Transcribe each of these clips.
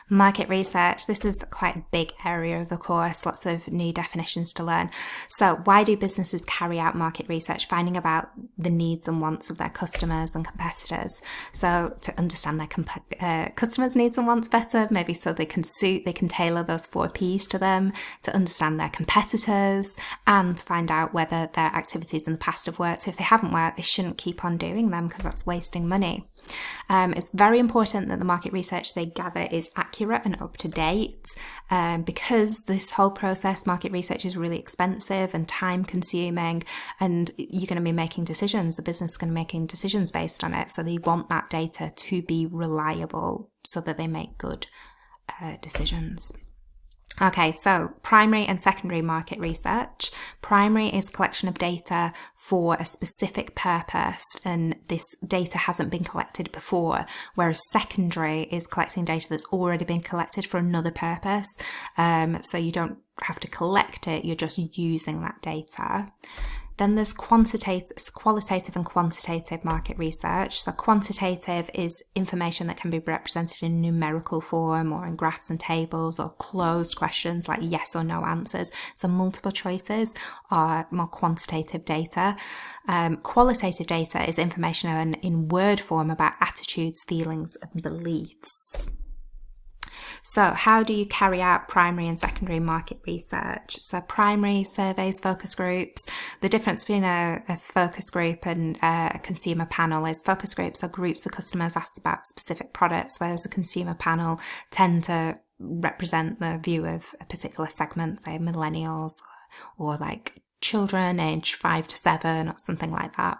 Market research, this is quite a big area of the course, lots of new definitions to learn. So why do businesses carry out market research? Finding about the needs and wants of their customers and competitors. So to understand their customers' needs and wants better, maybe so they can tailor those 4 Ps to them, to understand their competitors and find out whether their activities in the past have worked. If they haven't worked, they shouldn't keep on doing them because that's wasting money. It's very important that the market research they gather is accurate and up to date, because this whole process, market research, is really expensive and time consuming, and you're going to be making decisions. The business is going to be making decisions based on it. So they want that data to be reliable so that they make good decisions. Okay, so primary and secondary market research. Primary is collection of data for a specific purpose, and this data hasn't been collected before, whereas secondary is collecting data that's already been collected for another purpose. So you don't have to collect it, you're just using that data. Then there's qualitative and quantitative market research. So quantitative is information that can be represented in numerical form or in graphs and tables or closed questions like yes or no answers. So multiple choices are more quantitative data. Qualitative data is information in word form about attitudes, feelings, and beliefs. So how do you carry out primary and secondary market research? So primary surveys, focus groups. The difference between a focus group and a consumer panel is focus groups are groups of customers asked about specific products, whereas a consumer panel tend to represent the view of a particular segment, say millennials or like children aged 5 to 7 or something like that.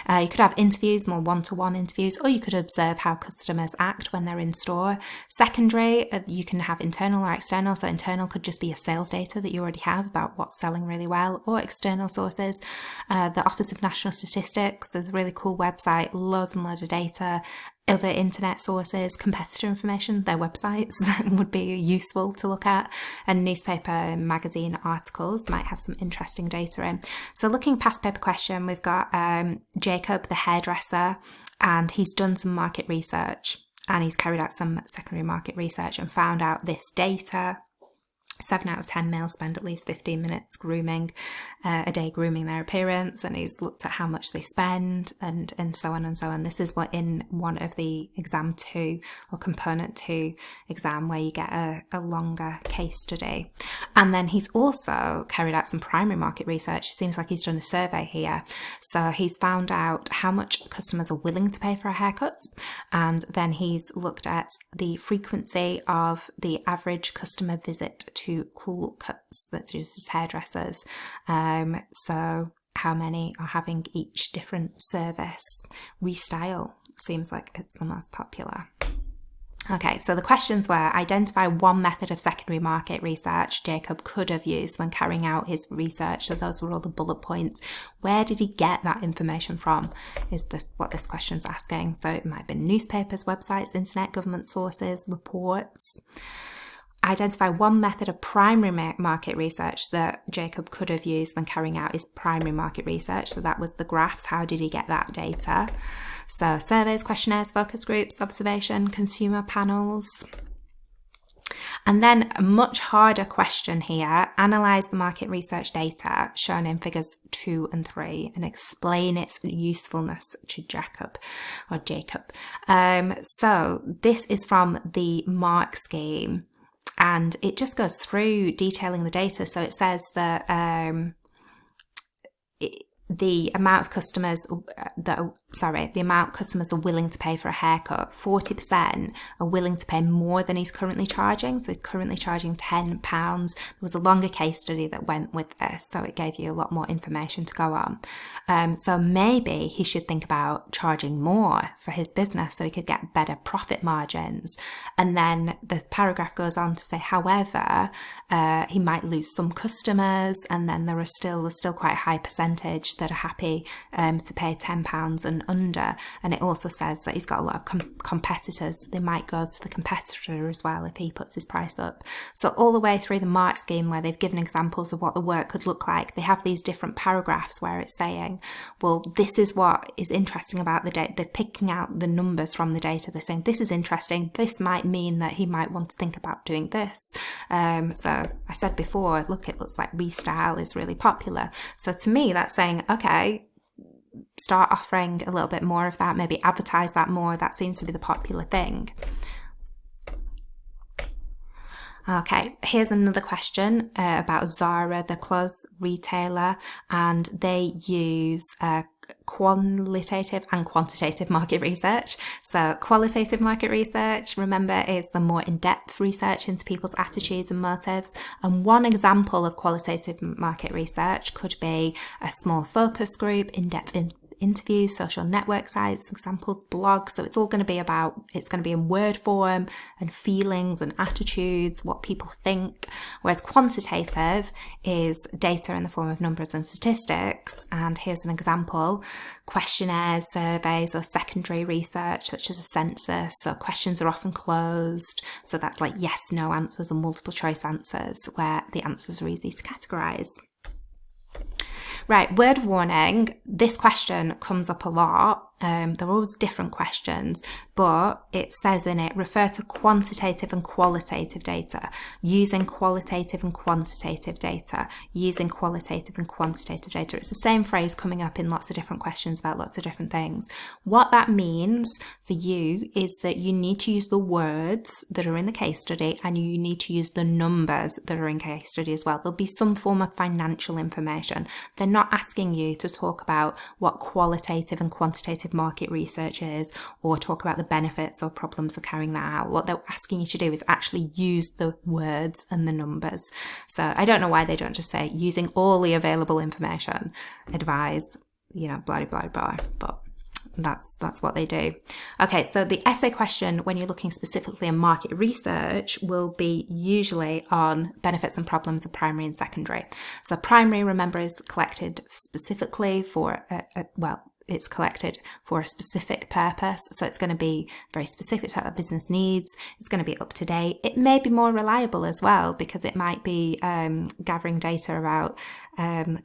You could have interviews, more one-to-one interviews, or you could observe how customers act when they're in store. Secondary, you can have internal or external. So internal could just be your sales data that you already have about what's selling really well, or external sources. The Office of National Statistics, there's a really cool website, loads and loads of data. Other internet sources, competitor information, their websites would be useful to look at, and newspaper and magazine articles might have some interesting data in. So looking past paper question, we've got Jacob, the hairdresser, and he's done some market research and he's carried out some secondary market research and found out this data. 7 out of 10 males spend at least 15 minutes a day grooming their appearance, and he's looked at how much they spend and so on and so on. This is what in one of the exam 2 or component 2 exam where you get a longer case study. And then he's also carried out some primary market research. It seems like he's done a survey here. So he's found out how much customers are willing to pay for a haircut, and then he's looked at the frequency of the average customer visit to Cool Cuts, that's just hairdressers. So how many are having each different service. Restyle seems like it's the most popular. Okay, so the questions were: identify one method of secondary market research Jacob could have used when carrying out his research. So those were all the bullet points. Where did he get that information from? Is this what this question's asking? So it might have been newspapers, websites, internet, government sources, reports. Identify one method of primary market research that Jacob could have used when carrying out his primary market research. So that was the graphs. How did he get that data? So surveys, questionnaires, focus groups, observation, consumer panels. And then a much harder question here: analyze the market research data shown in figures 2 and 3 and explain its usefulness to Jacob. So this is from the MARK scheme. And it just goes through detailing the data. So it says that the amount customers are willing to pay for a haircut, 40% are willing to pay more than he's currently charging. So he's currently charging £10. There was a longer case study that went with this, so it gave you a lot more information to go on. So maybe he should think about charging more for his business so he could get better profit margins. And then the paragraph goes on to say, however, he might lose some customers, and then there's still quite a high percentage that are happy to pay £10 and and under. And it also says that he's got a lot of competitors. They might go to the competitor as well if he puts his price up. So all the way through the mark scheme, where they've given examples of what the work could look like, they have these different paragraphs where it's saying, well, this is what is interesting about the data. They're picking out the numbers from the data. They're saying, this is interesting. This might mean that he might want to think about doing this. So I said before, look, it looks like restyle is really popular. So to me, that's saying, okay, start offering a little bit more of that, maybe advertise that more. That seems to be the popular thing. Okay, here's another question about Zara, the clothes retailer, and they use qualitative and quantitative market research. So qualitative market research, remember, is the more in-depth research into people's attitudes and motives. And one example of qualitative market research could be a small focus group, in-depth interviews, social network sites, examples, blogs. So it's all going to be it's going to be in word form and feelings and attitudes, what people think. Whereas quantitative is data in the form of numbers and statistics. And here's an example: questionnaires, surveys, or secondary research, such as a census. So questions are often closed. So that's like yes, no answers or multiple choice answers, where the answers are easy to categorize. Right, word of warning, this question comes up a lot. They're always different questions, but it says in it, refer to quantitative and qualitative data, using qualitative and quantitative data, using qualitative and quantitative data. It's the same phrase coming up in lots of different questions about lots of different things. What that means for you is that you need to use the words that are in the case study, and you need to use the numbers that are in case study as well. There'll be some form of financial information. They're not asking you to talk about what qualitative and quantitative market research is, or talk about the benefits or problems of carrying that out. What they're asking you to do is actually use the words and the numbers. So I don't know why they don't just say using all the available information, advise, blah, blah, blah, blah, but that's what they do. Okay, so the essay question, when you're looking specifically at market research, will be usually on benefits and problems of primary and secondary. So primary, remember, is collected specifically for it's collected for a specific purpose. So it's going to be very specific to what the business needs. It's going to be up to date. It may be more reliable as well, because it might be gathering data about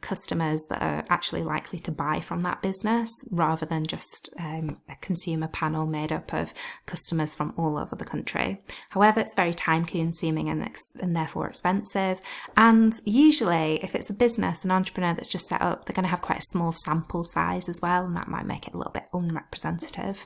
customers that are actually likely to buy from that business, rather than just a consumer panel made up of customers from all over the country. However, it's very time consuming and therefore expensive. And usually, if it's a business, an entrepreneur that's just set up, they're going to have quite a small sample size as well, and that might make it a little bit unrepresentative.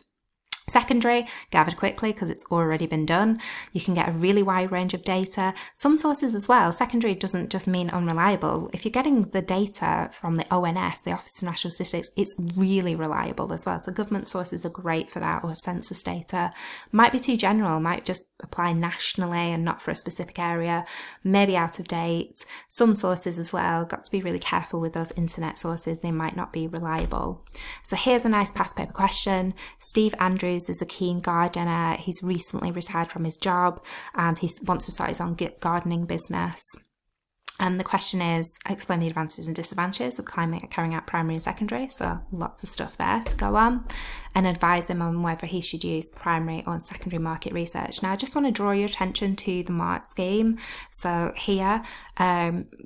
Secondary, gathered quickly because it's already been done. You can get a really wide range of data. Some sources as well. Secondary doesn't just mean unreliable. If you're getting the data from the ONS, the Office of National Statistics, it's really reliable as well. So government sources are great for that, or census data. Might be too general, might just apply nationally and not for a specific area, maybe out of date. Some sources as well, got to be really careful with those internet sources. They might not be reliable. So here's a nice past paper question. Steve Andrews is a keen gardener. He's recently retired from his job and he wants to start his own gardening business. And the question is, explain the advantages and disadvantages of carrying out primary and secondary. So lots of stuff there to go on, and advise him on whether he should use primary or secondary market research. Now, I just want to draw your attention to the mark scheme. So here,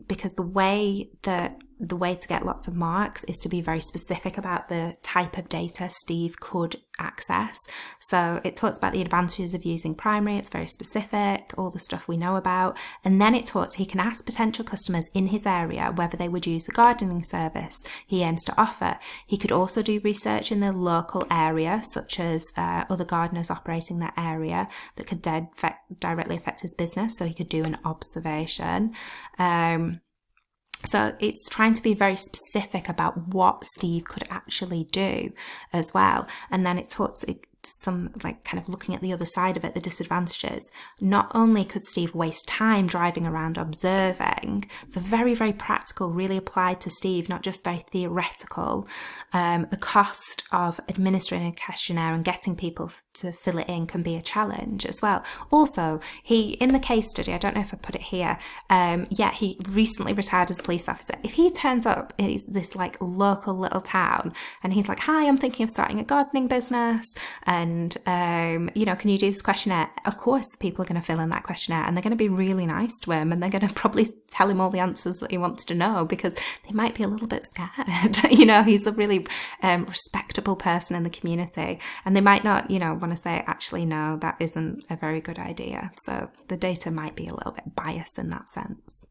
because the way to get lots of marks is to be very specific about the type of data Steve could access. So it talks about the advantages of using primary. It's very specific, all the stuff we know about. And then it talks, he can ask potential customers in his area whether they would use the gardening service he aims to offer. He could also do research in the local area, such as other gardeners operating that area that could directly affect his business. So he could do an observation. So it's trying to be very specific about what Steve could actually do as well. And then it some, like, kind of looking at the other side of it, the disadvantages, not only could Steve waste time driving around observing, so very, very practical, really applied to Steve, not just very theoretical. The cost of administering a questionnaire and getting people to fill it in can be a challenge as well. Also, in the case study, I don't know if I put it here, he recently retired as a police officer. If he turns up in this like local little town and he's like, hi, I'm thinking of starting a gardening business, and can you do this questionnaire? Of course people are going to fill in that questionnaire, and they're going to be really nice to him, and they're going to probably tell him all the answers that he wants to know, because they might be a little bit scared. He's a really respectable person in the community, and they might not want to say, actually no, that isn't a very good idea. So the data might be a little bit biased in that sense.